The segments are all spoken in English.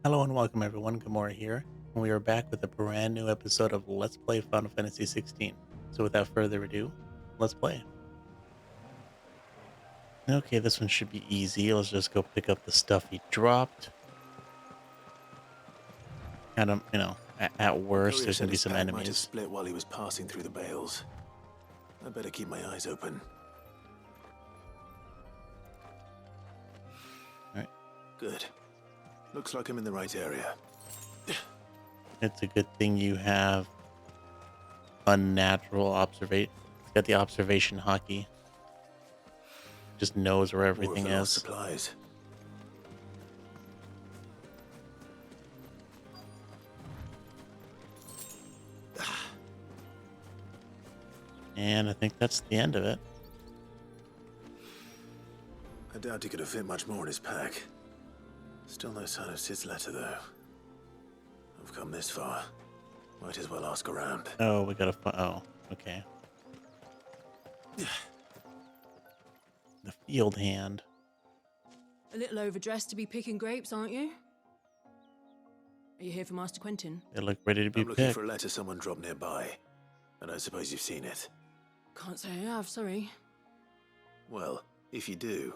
Hello and welcome everyone, Gamora here, and we are back with a brand new episode of Let's Play Final Fantasy 16. So without further ado, let's play. Okay, this one should be easy. Let's just go pick up the stuff he dropped. Kind of, at worst, Courier there's going said to be his some pack might have enemies. split while he was passing through the bales. I better keep my eyes open. Alright, Good. Looks like I'm in the right area. it's a good thing you have unnatural observation. It's got the observation hockey. Just knows where More of everything the lost is. supplies. And I think that's the end of it. I doubt he could have fit much more in his pack. Still no sign of Sid's letter, though. I've come this far. Might as well ask around. Oh, we gotta find. Oh, okay. The field hand. A little overdressed to be picking grapes, aren't you? Are you here for Master Quentin? They look ready to be I'm looking picked. for a letter someone dropped nearby. And I suppose you've seen it. Can't say I have, sorry. Well, if you do,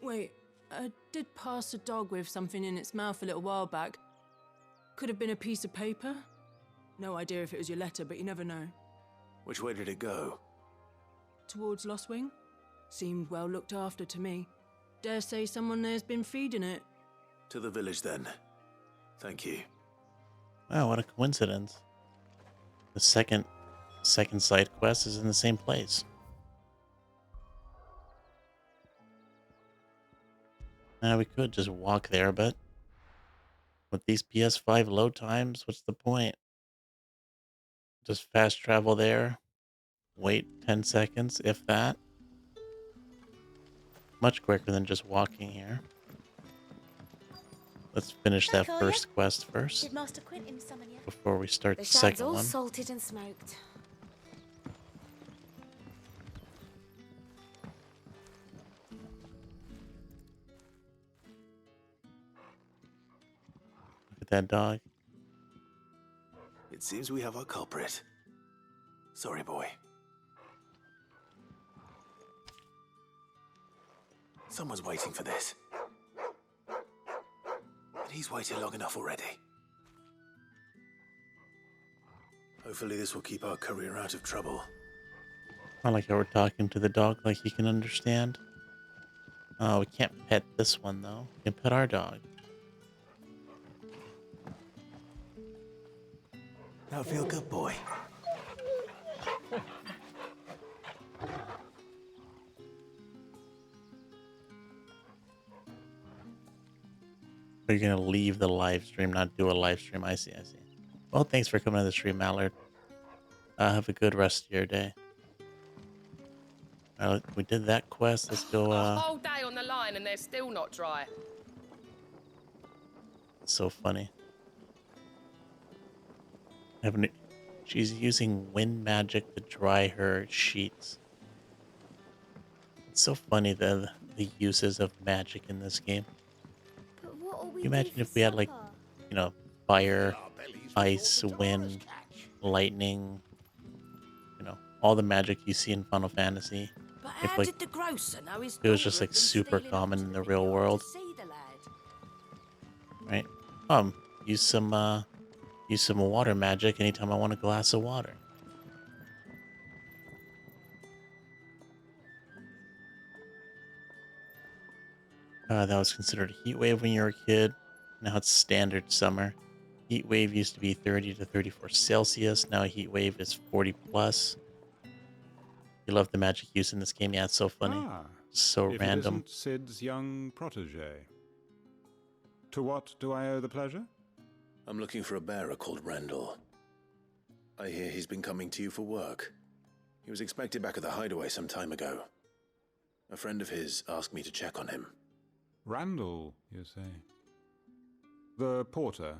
Wait, I did pass a dog with something in its mouth a little while back. Could have been a piece of paper. No idea if it was your letter, but you never know. which way did it go? Towards Lost Wing? Seemed well looked after to me. Dare say someone there's been feeding it. To the village, then. Thank you. Wow, what a coincidence. The second side quest is in the same place. Now we could just walk there, but with these PS5 load times, what's the point? Just fast travel there, wait 10 seconds, if that. Much quicker than just walking here. Let's finish that Courier? first quest first Did Master Quentin summon you? before we start The the shad's second all one. salted and smoked. Look at that dog. It seems we have our culprit. Sorry, boy. Someone's waiting for this. And he's waited long enough already. Hopefully this will keep our courier out of trouble. I like how we're talking to the dog like he can understand. Oh, we can't pet this one though. We can pet our dog. Now feel good, boy. Are you gonna leave the live stream, not do a live stream? I see, I see. Well, thanks for coming to the stream, Mallard. Have a good rest of your day. We did that quest. Let's go. A whole day on the line and they're still not dry. So funny. Having, she's using wind magic to dry her sheets. It's so funny the uses of magic in this game. But what will Can we you imagine do if for we had like, supper? fire, ice, wind, lightning, all the magic you see in Final Fantasy. But If, how like, did the grocer know his it was just, daughter like, had been super stealing common off in to the the real yard world. to see the lad? Right? Use some water magic anytime I want a glass of water. That was considered a heat wave when you were a kid. Now it's standard summer. Heat wave used to be 30 to 34 Celsius. Now a heat wave is 40 plus. You love the magic use in this game. Yeah, it's so funny. Ah, So if random. it isn't Sid's young protege. To what do I owe the pleasure? I'm looking for a bearer called Randall. I hear he's been coming to you for work. He was expected back at the hideaway some time ago. A friend of his asked me to check on him. Randall, you say? The porter?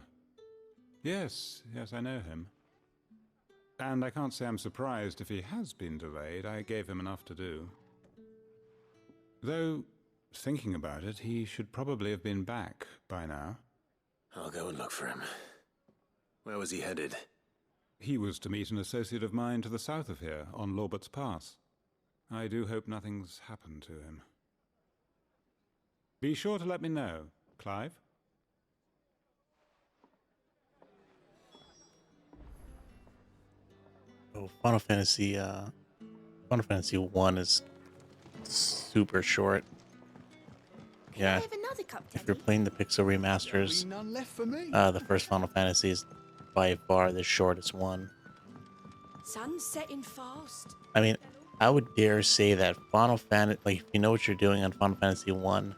Yes, I know him. And I can't say I'm surprised if he has been delayed. I gave him enough to do. Though, thinking about it, he should probably have been back by now. I'll go and look for him. Where was he headed? He was to meet an associate of mine to the south of here, on Lorbert's Pass. I do hope nothing's happened to him. Be sure to let me know, Clive. Oh, Final Fantasy 1 is super short. Yeah, I have another cup, if you're Teddy? playing the Pixel remasters, None left for me. the first Final Fantasy is by far the shortest one. Sun's setting fast. I mean, I would dare say that Final Fantasy, like, if you know what you're doing on Final Fantasy 1,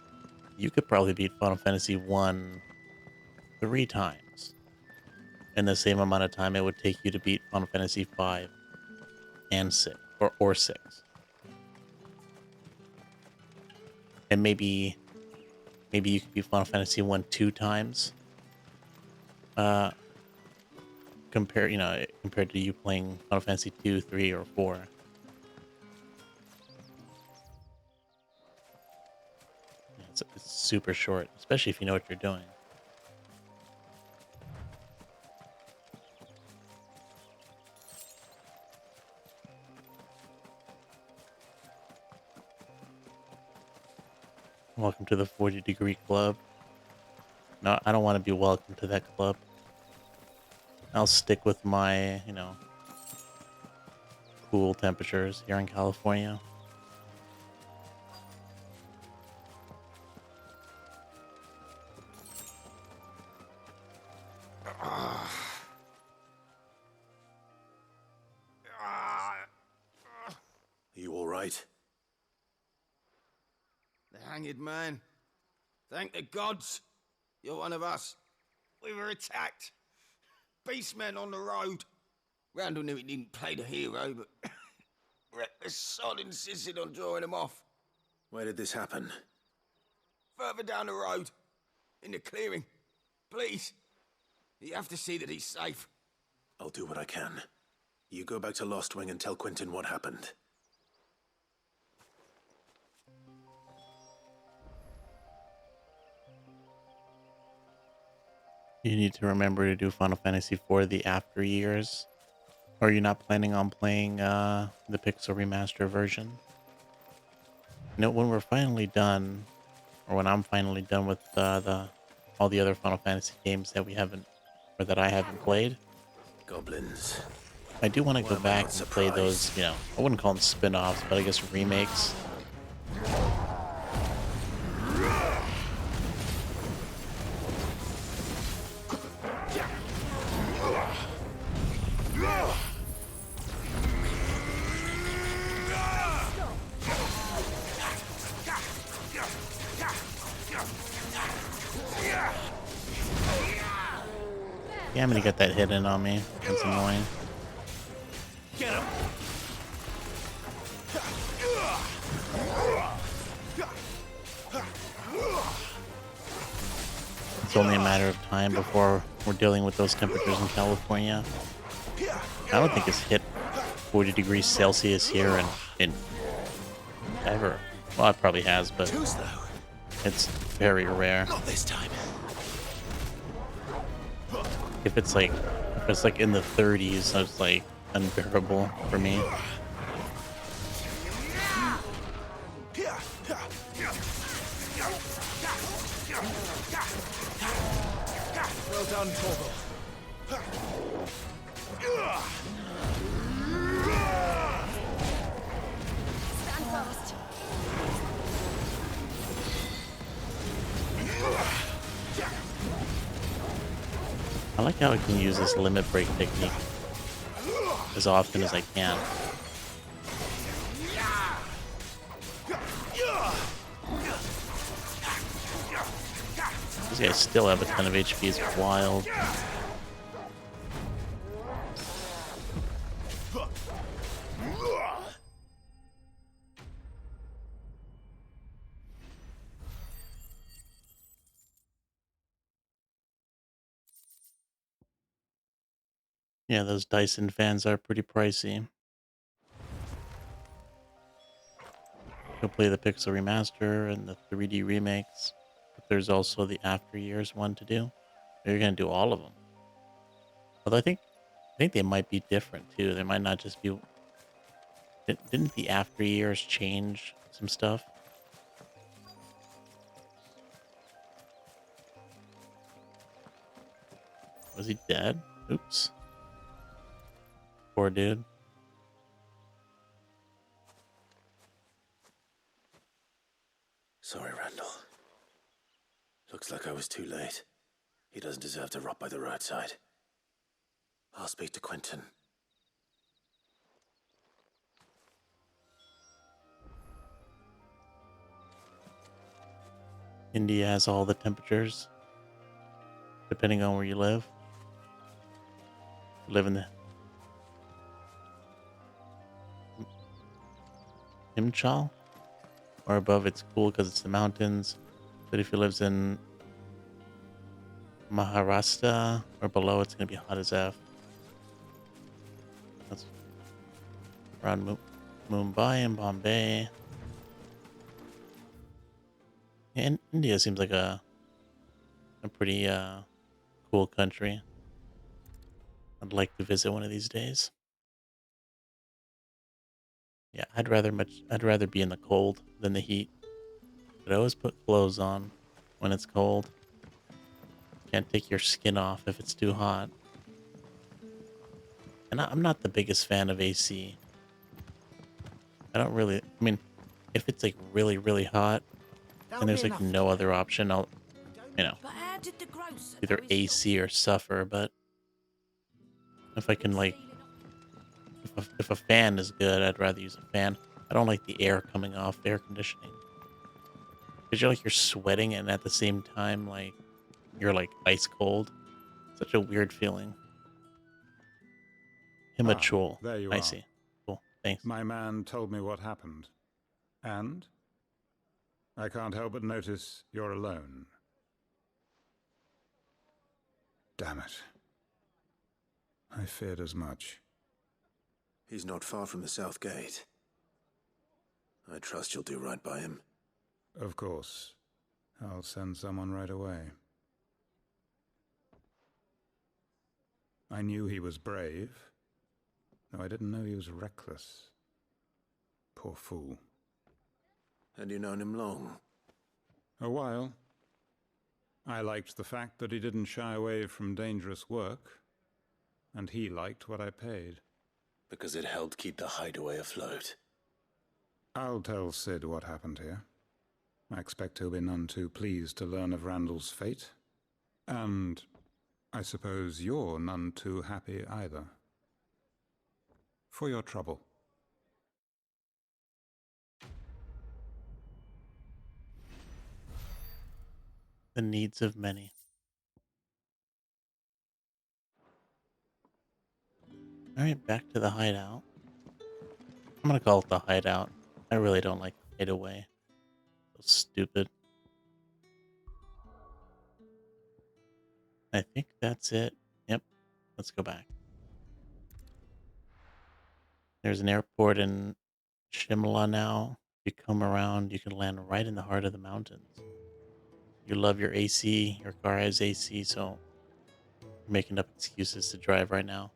you could probably beat Final Fantasy 1 3 times in the same amount of time it would take you to beat Final Fantasy 5 and 6, or 6. And maybe you could beat Final Fantasy 1 2 times. Compared to you playing Final Fantasy 2, 3, or 4. Yeah, it's super short, especially if you know what you're doing. Welcome to the 40-degree club. No, I don't want to be welcome to that club. I'll stick with my, cool temperatures here in California. You all right? The hanged man. Thank the gods. You're one of us. We were attacked. Beastmen on the road. Randall knew he didn't play the hero, but reckless sod insisted on drawing him off. Where did this happen? Further down the road. In the clearing. Please. You have to see that he's safe. I'll do what I can. You go back to Lost Wing and tell Quentin what happened. You need to remember to do Final Fantasy IV the after years. Or are you not planning on playing the Pixel Remaster version? When we're finally done, or when I'm finally done with all the other Final Fantasy games that we haven't, or that I haven't played, Goblins. I do want to Why go am I back not and play those, surprised? I wouldn't call them spin-offs, but I guess remakes. Yeah, I'm gonna get that hit in on me. That's annoying. Get him! It's only a matter of time before we're dealing with those temperatures in California. I don't think it's hit 40 degrees Celsius here in ever. Well, it probably has, but Too slow. it's very rare. Not this time. If it's like in the 30s, that's like unbearable for me. Well done, Torgal. Stand fast. I like how I can use this limit break technique as often as I can. These guys still have a ton of HP. It's wild. Yeah, those Dyson fans are pretty pricey. You'll play the Pixel Remaster and the 3D remakes, but there's also the After Years one to do. You're gonna do all of them. Although I think they might be different too. They might not just be. Didn't the After Years change some stuff? Was he dead? Oops. Poor dude. Sorry, Randall. Looks like I was too late. He doesn't deserve to rot by the roadside. I'll speak to Quentin. India has all the temperatures, depending on where you live. Live in the Himachal or above, it's cool because it's the mountains. But if he lives in Maharashtra or below, it's gonna be hot as F. That's around Mumbai and Bombay. And India seems like a pretty cool country. I'd like to visit one of these days. Yeah, I'd rather be in the cold than the heat. But always put clothes on when it's cold. Can't take your skin off if it's too hot. And I'm not the biggest fan of AC. I mean, if it's like really, really hot and there's like no other option, I'll, But how did the grocer either know his AC or suffer. But if I can like, if a fan is good, I'd rather use a fan. I don't like the air coming off, air conditioning. Because you're sweating and at the same time, like, you're like ice cold. Such a weird feeling. Himachal. there you I are. see. Cool. Thanks. My man told me what happened. And? I can't help but notice you're alone. Damn it. I feared as much. He's not far from the South Gate. I trust you'll do right by him. Of course. I'll send someone right away. I knew he was brave, though I didn't know he was reckless. Poor fool. And you've known him long? A while. I liked the fact that he didn't shy away from dangerous work, and he liked what I paid. Because it helped keep the hideaway afloat. I'll tell Sid what happened here. I expect he'll be none too pleased to learn of Randall's fate. And I suppose you're none too happy either. For your trouble. The needs of many. Alright, back to the hideout. I'm gonna call it the hideout. I really don't like hideaway. So stupid. I think that's it. Yep. Let's go back. There's an airport in Shimla now. You come around, you can land right in the heart of the mountains. You love your AC, your car has AC, so you're making up excuses to drive right now.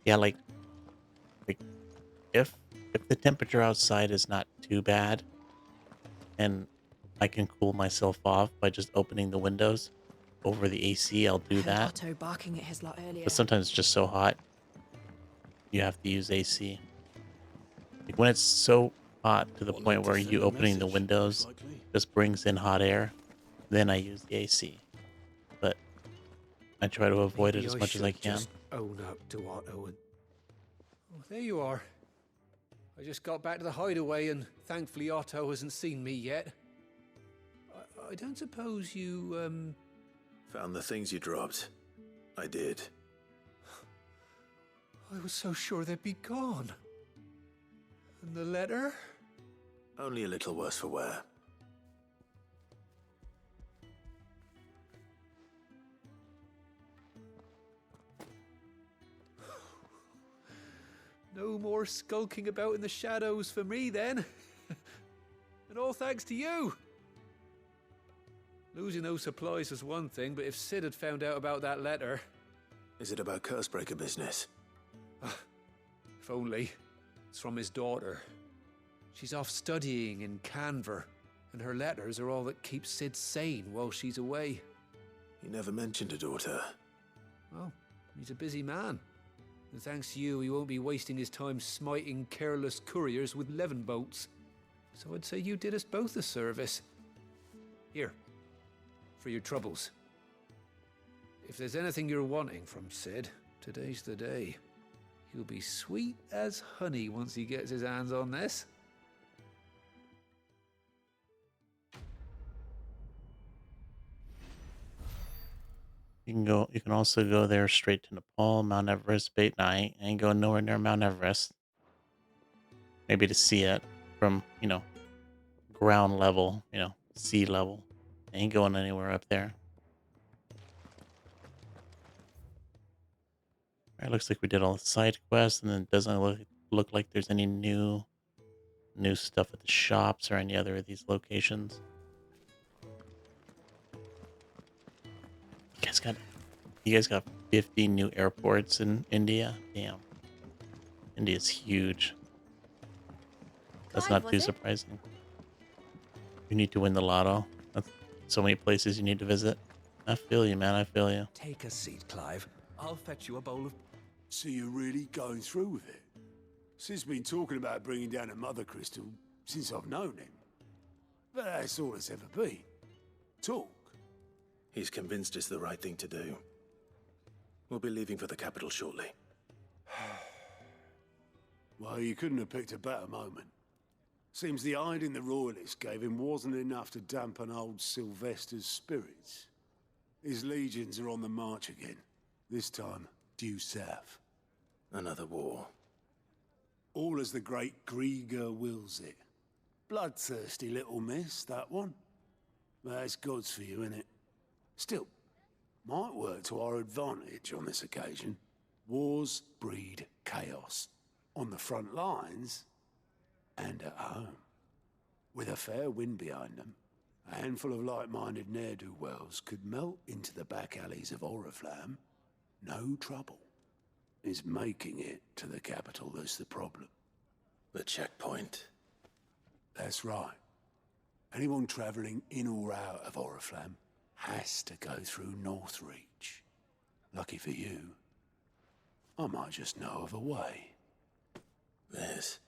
Yeah, like if the temperature outside is not too bad and I can cool myself off by just opening the windows over the AC, I'll do that. Otto barking at his lot earlier. But sometimes it's just so hot, you have to use AC. Like when it's so hot to the point where you opening the windows just brings in hot air, then I use the AC. But I try to avoid it as much as I can. Just own up to Otto and... Oh, there you are. I just got back to the hideaway and thankfully Otto hasn't seen me yet. I don't suppose you, Found the things you dropped. I did. I was so sure they'd be gone. And the letter? Only a little worse for wear. No more skulking about in the shadows for me then. And all thanks to you. Losing those supplies was one thing, but if Sid had found out about that letter... Is it about Cursebreaker business? If only. It's from his daughter. She's off studying in Canver, and her letters are all that keeps Sid sane while she's away. He never mentioned a daughter. Well, he's a busy man. And thanks to you, he won't be wasting his time smiting careless couriers with levin bolts. So I'd say you did us both a service. Here, for your troubles. If there's anything you're wanting from Sid, today's the day. He'll be sweet as honey once he gets his hands on this. You can also go there straight to Nepal, Mount Everest, Bait. Nah, I ain't going nowhere near Mount Everest. Maybe to see it from, ground level, sea level. I ain't going anywhere up there. All right, looks like we did all the side quests, and then it doesn't look like there's any new stuff at the shops or any other of these locations. You guys got 50 new airports in India? Damn. India's huge. That's Clive, not too was it? surprising. You need to win the lotto. That's so many places you need to visit. I feel you, man. I feel you. Take a seat, Clive. I'll fetch you a bowl of... So you're really going through with it? Sid's been talking about bringing down a mother crystal since I've known him. But that's all it's ever been. Talk. He's convinced it's the right thing to do. We'll be leaving for the capital shortly. Well, you couldn't have picked a better moment. Seems the hiding the Royalists gave him wasn't enough to dampen old Sylvester's spirits. His legions are on the march again. This time, due south. Another war. All as the great Grieger wills it. Bloodthirsty little miss, that one. That's God's for you, innit? Still, might work to our advantage on this occasion. Wars breed chaos. On the front lines, and at home. With a fair wind behind them, a handful of like-minded ne'er-do-wells could melt into the back alleys of Oriflamme. No trouble. It's making it to the capital that's the problem. The checkpoint. That's right. Anyone travelling in or out of Oriflamme has to go through Northreach. Lucky for you, I might just know of a way. This?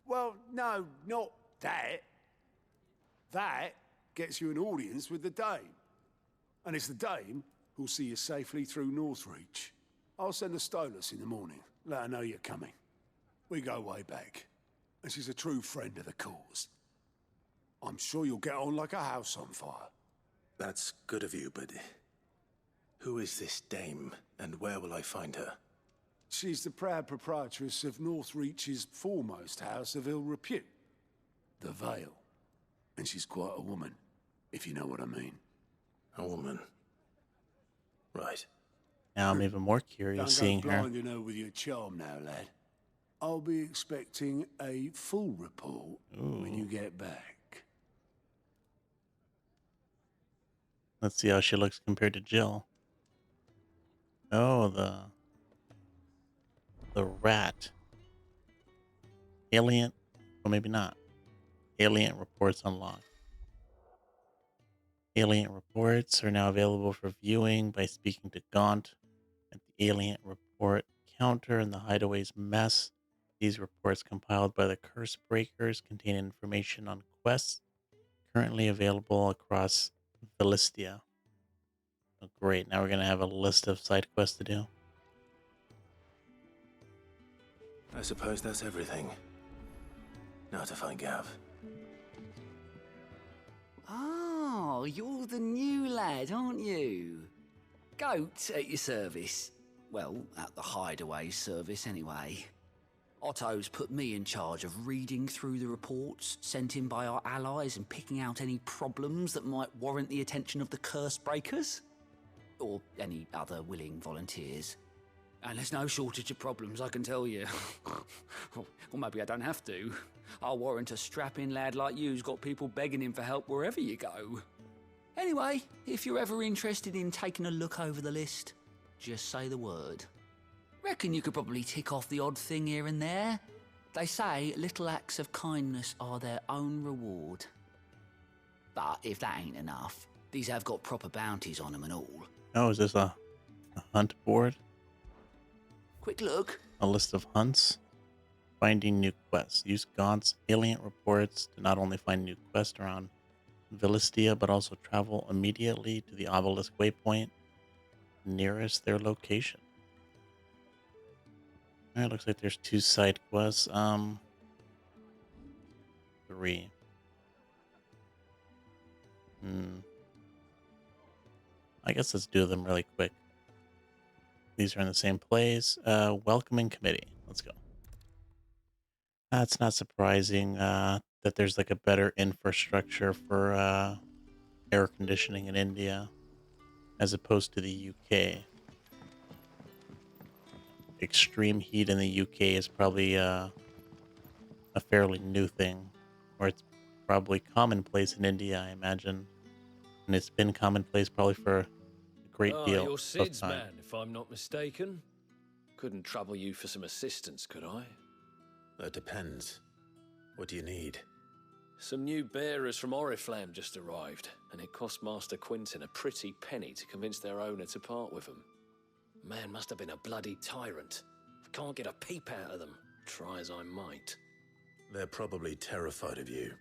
Well, no, not that. That gets you an audience with the Dame. And it's the Dame who'll see you safely through Northreach. I'll send a Stolas in the morning. Let her know you're coming. We go way back. And she's a true friend of the cause. I'm sure you'll get on like a house on fire. That's good of you, but... who is this Dame, and where will I find her? She's the proud proprietress of Northreach's foremost house of ill repute, the Vale. And she's quite a woman, if you know what I mean. A woman. Right. Now I'm even more curious seeing Don't go her. blinding her with your charm now, lad. I'll be expecting a full report when you get back. Let's see how she looks compared to Jill. Oh, the rat. Alien, or maybe not. Alien reports unlocked. Alien reports are now available for viewing by speaking to Gaunt at the Alien report counter in the Hideaway's mess. These reports compiled by the Curse Breakers contain information on quests currently available across Philistia. Oh, great, now we're going to have a list of side quests to do. I suppose that's everything. Now to find Gav. Oh, you're the new lad, aren't you? Goat at your service. Well, at the Hideaway service anyway. Otto's put me in charge of reading through the reports sent in by our allies and picking out any problems that might warrant the attention of the Curse Breakers. Or any other willing volunteers. And there's no shortage of problems, I can tell you. Or maybe I don't have to. I'll warrant a strapping lad like you's got people begging him for help wherever you go. Anyway, if you're ever interested in taking a look over the list, just say the word. Reckon you could probably tick off the odd thing here and there. They say little acts of kindness are their own reward. But if that ain't enough, these have got proper bounties on them and all. Oh, is this a hunt board? Quick look. A list of hunts. Finding new quests. Use Gaunt's alien reports to not only find new quests around Villistia, but also travel immediately to the obelisk waypoint nearest their location. Alright, looks like there's 2 side quests. 3. I guess let's do them really quick. These are in the same place. Welcoming committee. Let's go. It's not surprising that there's like a better infrastructure for air conditioning in India as opposed to the UK. Extreme heat in the UK is probably a fairly new thing, or it's probably commonplace in India, I imagine. And it's been commonplace probably for a great deal You're of Sid's time. man, if I'm not mistaken. Couldn't trouble you for some assistance, could I? That depends. What do you need? Some new bearers from Oriflamme just arrived, and it cost Master Quinton a pretty penny to convince their owner to part with them. Man must have been a bloody tyrant. I can't get a peep out of them, try as I might. They're probably terrified of you.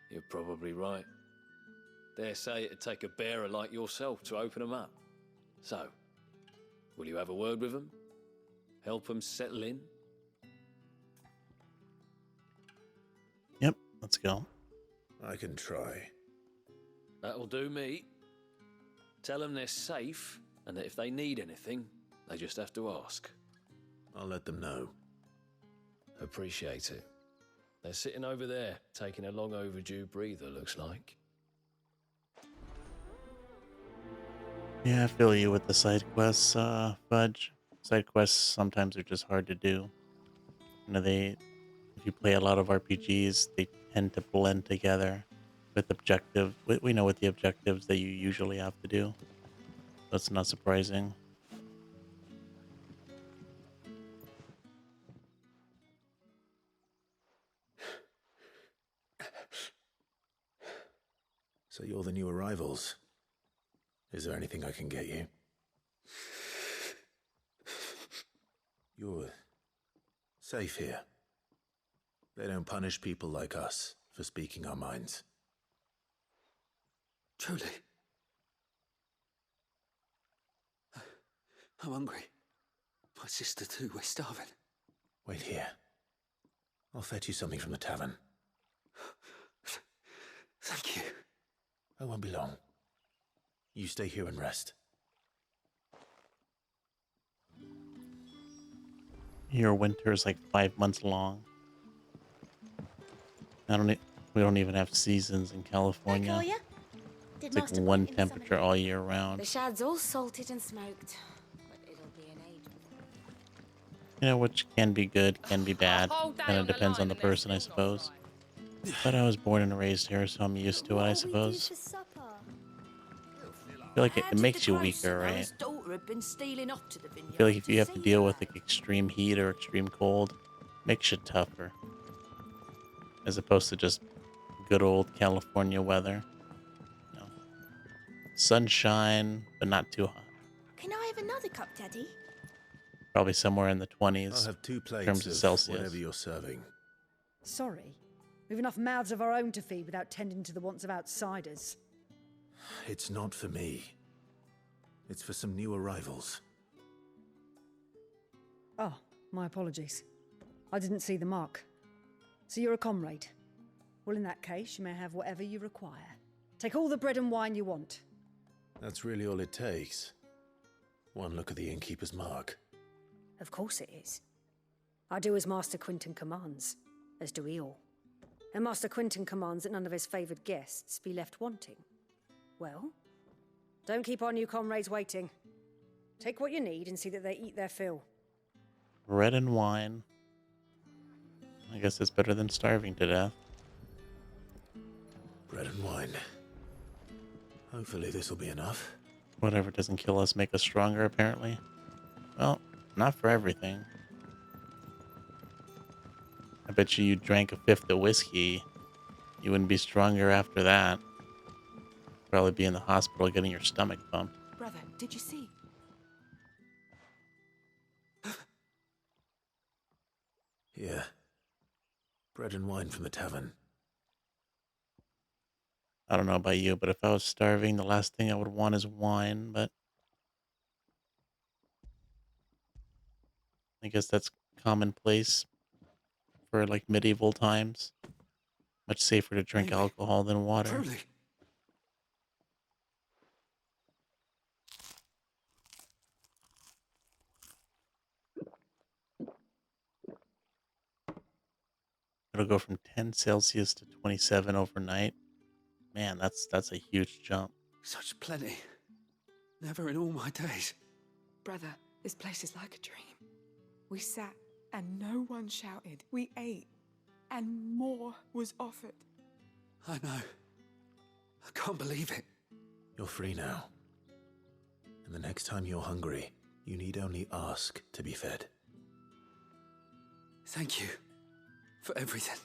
You're probably right. Dare say it'd take a bearer like yourself to open them up. So, will you have a word with them? Help them settle in? Yep, let's go. I can try. That'll do me. Tell them they're safe, and that if they need anything, they just have to ask. I'll let them know. Appreciate it. They're sitting over there, taking a long overdue breather, looks like. Yeah, I feel you with the side quests, Fudge. Side quests sometimes are just hard to do. You know, if you play a lot of RPGs, they tend to blend together with objective. We know what the objectives that you usually have to do. That's not surprising. So you're the new arrivals. Is there anything I can get you? You're safe here. They don't punish people like us for speaking our minds. Truly. I'm hungry. My sister too, we're starving. Wait here. I'll fetch you something from the tavern. Thank you. I won't be long. You stay here and rest. Your winter is like 5 months long. We don't even have seasons in California. It's like one temperature all year round. The shad's all salted and smoked, but it'll be an age. You know, which can be good, can be bad. Whole day Kind on of the depends line on the and they're person, I still not suppose. But I was born and raised here, so I'm used to it, I suppose. I feel like it makes you weaker, right? His daughter had been stealing off to the vineyard. I feel like if you have to deal with like extreme heat or extreme cold, it makes you tougher. As opposed to just good old California weather. You know, sunshine, but not too hot. Can I have another cup, Daddy? Probably somewhere in the I'll 20s have 2 in plates terms of of Celsius. whatever you're serving. Sorry. We've enough mouths of our own to feed without tending to the wants of outsiders. It's not for me. It's for some new arrivals. Oh, my apologies. I didn't see the mark. So you're a comrade. Well, in that case, you may have whatever you require. Take all the bread and wine you want. That's really all it takes. One look at the innkeeper's mark. Of course it is. I do as Master Quinton commands, as do we all. And Master Quinton commands that none of his favoured guests be left wanting. Well, don't keep our new comrades waiting. Take what you need and see that they eat their fill. Bread and wine. I guess it's better than starving to death. Bread and wine. Hopefully this will be enough. Whatever doesn't kill us make us stronger, apparently. Well, not for everything. I bet you drank a fifth of whiskey, you wouldn't be stronger after that. Probably be in the hospital getting your stomach pumped. Brother, did you see? Yeah. Bread and wine from the tavern. I don't know about you, but if I was starving, the last thing I would want is wine, but I guess that's commonplace for like medieval times. Much safer to drink alcohol than water. Truly. It'll go from 10 Celsius to 27 overnight. Man, that's a huge jump. Such plenty. Never in all my days. Brother, this place is like a dream. We sat and no one shouted. We ate and more was offered. I know. I can't believe it. You're free now. And the next time you're hungry, you need only ask to be fed. Thank you for everything.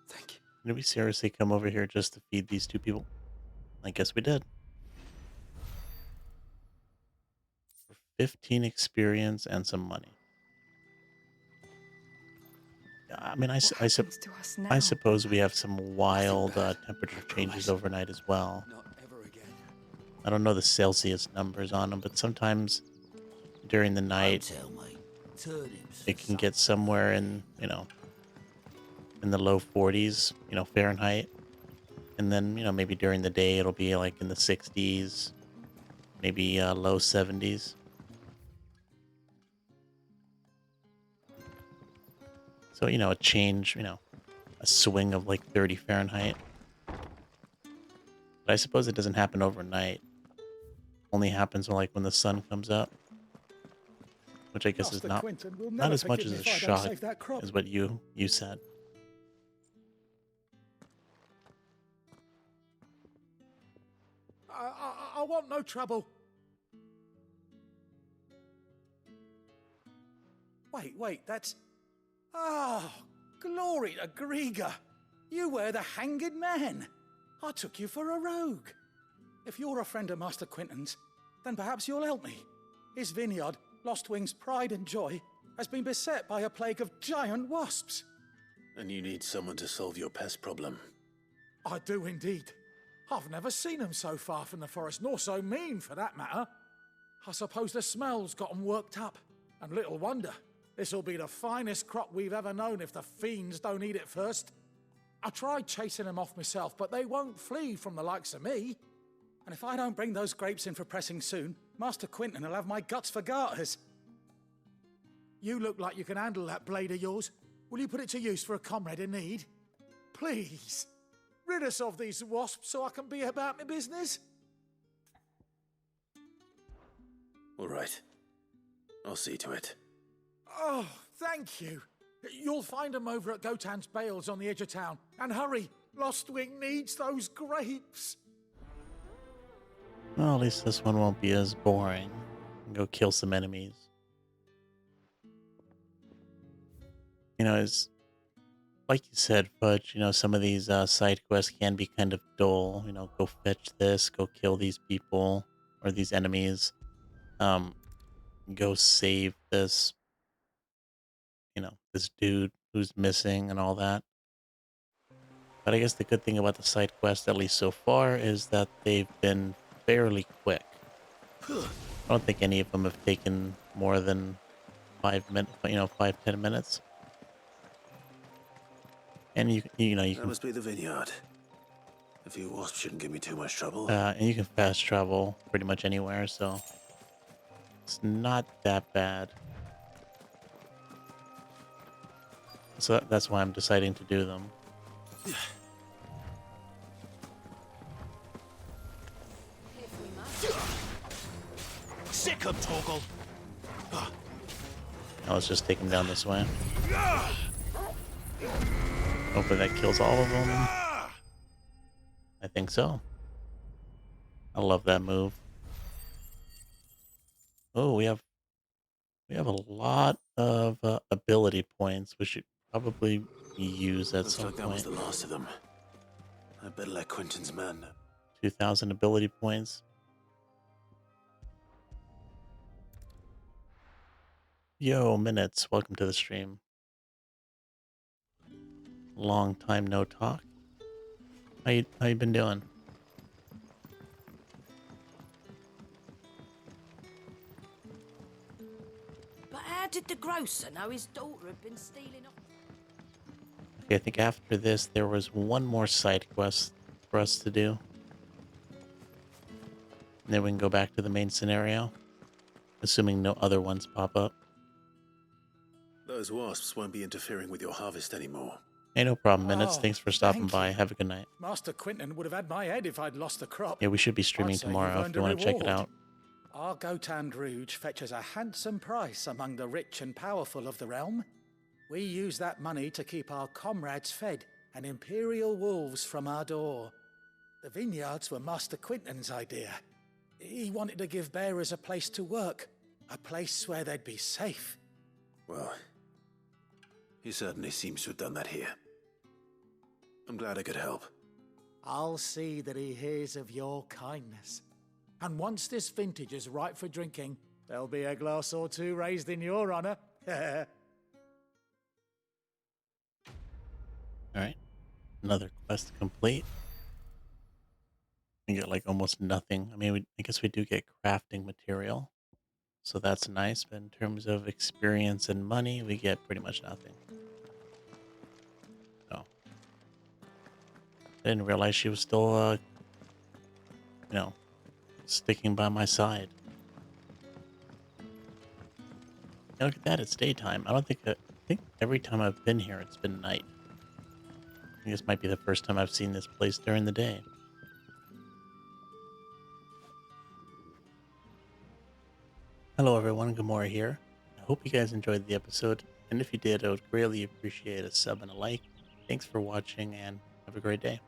Thank you. Did we seriously come over here just to feed these two people? I guess we did. For 15 experience and some money. I mean, I suppose we have some wild temperature changes overnight as well. I don't know the Celsius numbers on them, but sometimes during the night, it can get somewhere in, in the low 40s, Fahrenheit. And then, maybe during the day, it'll be like in the 60s, maybe low 70s. So, a change, a swing of like 30 Fahrenheit. But I suppose it doesn't happen overnight. Only happens when the sun comes up. Which I guess is not as much as a shock as what you said. I want no trouble. Wait, that's... Oh, glory to Grieger. You were the hanged man. I took you for a rogue. If you're a friend of Master Quentin's, then perhaps you'll help me. His vineyard, Lostwing's pride and joy, has been beset by a plague of giant wasps. And you need someone to solve your pest problem. I do indeed. I've never seen them so far from the forest, nor so mean for that matter. I suppose the smell's got 'em worked up. And little wonder. This'll be the finest crop we've ever known if the fiends don't eat it first. I tried chasing them off myself, but they won't flee from the likes of me. And if I don't bring those grapes in for pressing soon, Master Quentin will have my guts for garters. You look like you can handle that blade of yours. Will you put it to use for a comrade in need? Please, rid us of these wasps so I can be about my business. All right. I'll see to it. Oh, thank you. You'll find them over at Gotan's Bales on the edge of town. And hurry, Lostwing needs those grapes. Well, at least this one won't be as boring. Go kill some enemies. It's like you said, Fudge, some of these side quests can be kind of dull. Go fetch this, go kill these people or these enemies. Go save this, this dude who's missing and all that. But I guess the good thing about the side quest, at least so far, is that they've been fairly quick. I don't think any of them have taken more than 5 minutes, 5-10 minutes. And you can... That must be the vineyard. A few wasps shouldn't give me too much trouble. And you can fast travel pretty much anywhere, so it's not that bad. So that's why I'm deciding to do them. Wake up, Torgal. Now let's just take him down this way. Hopefully that kills all of them. I think so. I love that move. Oh, we have a lot of ability points, which should probably be used at Looks some like that was point. the last of them. I better let Quentin's man know. 2,000 ability points. Yo, Minutes, welcome to the stream. Long time no talk. How you been doing? But how did the grocer know his daughter had been stealing off? Okay, I think after this there was one more side quest for us to do. And then we can go back to the main scenario. Assuming no other ones pop up. Those wasps won't be interfering with your harvest anymore. Hey, no problem, Minutes. Oh, Thanks for stopping thank by. you. Have a good night. Master Quentin would have had my head if I'd lost the crop. Yeah, we should be streaming I'd say tomorrow you've if earned you a want to check it reward. out. Our Gotand Rouge fetches a handsome price among the rich and powerful of the realm. We use that money to keep our comrades fed and imperial wolves from our door. The vineyards were Master Quentin's idea. He wanted to give bearers a place to work, a place where they'd be safe. Well, he certainly seems to have done that here. I'm glad I could help. I'll see that he hears of your kindness. And once this vintage is ripe for drinking, there'll be a glass or two raised in your honor. Alright. Another quest complete. We get like almost nothing. I mean, I guess we do get crafting material. So that's nice. But in terms of experience and money, we get pretty much nothing. So. I didn't realize she was still, sticking by my side. Now look at that, it's daytime. I think every time I've been here, it's been night. I think this might be the first time I've seen this place during the day. Hello everyone, Gamora here. I hope you guys enjoyed the episode, and if you did, I would greatly appreciate a sub and a like. Thanks for watching, and have a great day.